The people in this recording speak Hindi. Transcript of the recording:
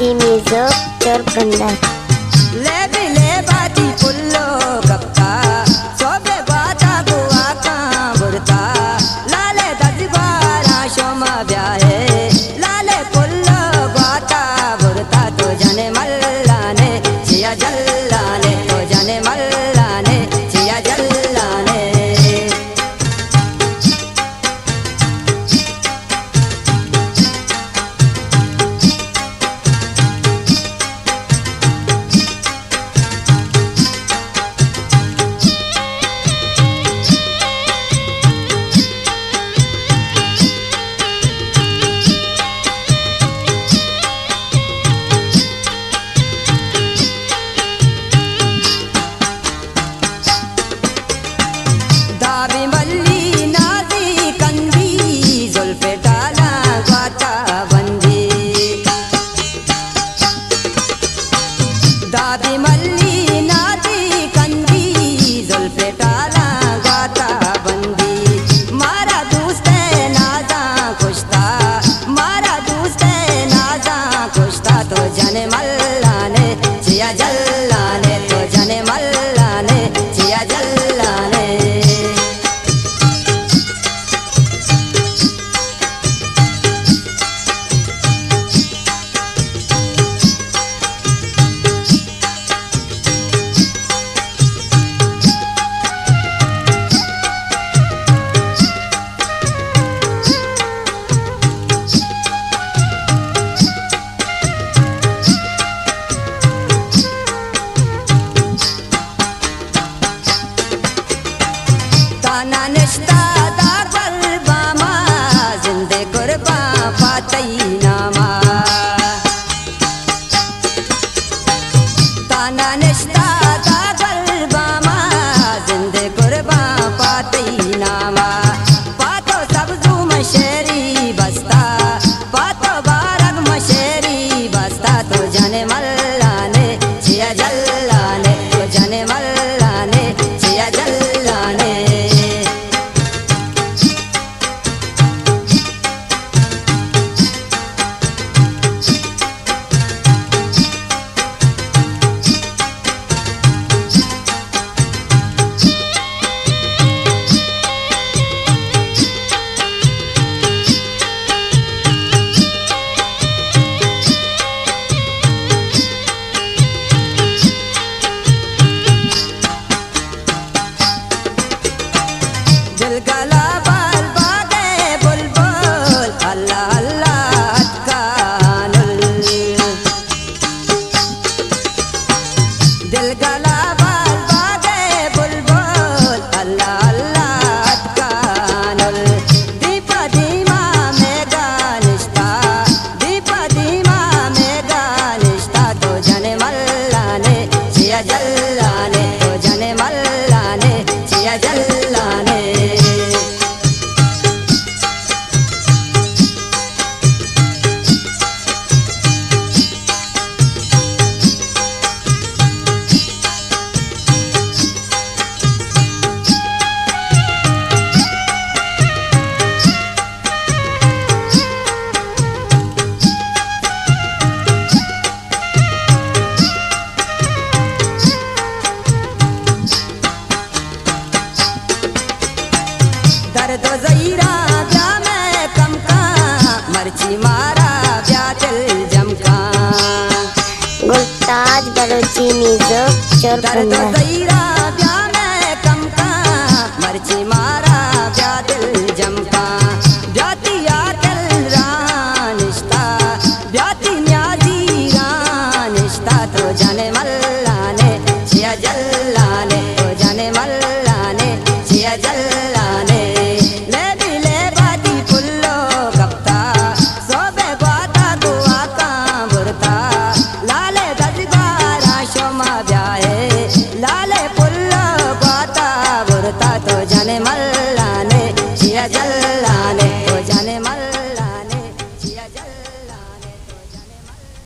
बलोची मिजो चोरबंदर ले बिले बाजी पुल्लो कप्ता सोबे बाता गुआ का बुरता लाले दजबारा शोमा ब्याहे लाले पुल्लो बाता बुरता तो जाने मल्लाने चिया जल्लाने तो जाने मल्लाने चिया जल्लाने दाबी मल्ली नाजी कंदी जुल्फे डाला गाता बंदी दाबी मल्ली नाजी कंदी जुल्फे डाला गाता बंदी मारा दोस्त नाजा खुशता मारा दोस्त नाजा खुशता तो जाने मल्लाने जिया जल्लाने तो जाने मल्लाने जिया जल्लाने ताना निश्ता दार बामा जिंदे कुर्बा पातई नामा ताना निश्ता दार बामा जिंदे कुर्बा पातई नामा पातो सब्जू मशेरी बस्ता पातो बारग मशेरी बस्ता तो जाने मल्लाने जिया जल्लाने तो जाने मल्लाने जिया जल्लाने दिल गला बाल बागे बुलबुल अल्लाह अल्लाह कानुल दिल गला बाल बागे बुलबुल अल्लाह अल्लाह कानुल दीपा दीमा में गानिश्ता दीपा दीमा में गानिश्ता तो जाने मल्लाने जिया जल्लाने तो जाने मल्लाने जिया जल्लाने दर्द ज़हीरा ब्या में कम का मर्ची मारा ब्या दिल जमका गुलताज बलोची मिजो दर्द चोरबंदर ज़हीरा ब्या में कम का मर्ची मारा ब्या दिल जमका ब्याती आकल रानिश्ता ब्याती न्याजी रानिश्ता तो जाने मल्लाने जिया जल्लाने तो जाने मल्लाने जिया जल्लाने ले बिले बाजी पुल्लो कप्ता सोबे बाता गुआ का बुरता लाले दजबारा शोमा ब्याहे लाले पुल्लो बाता बुरता तो जाने मल्लाने जिया जल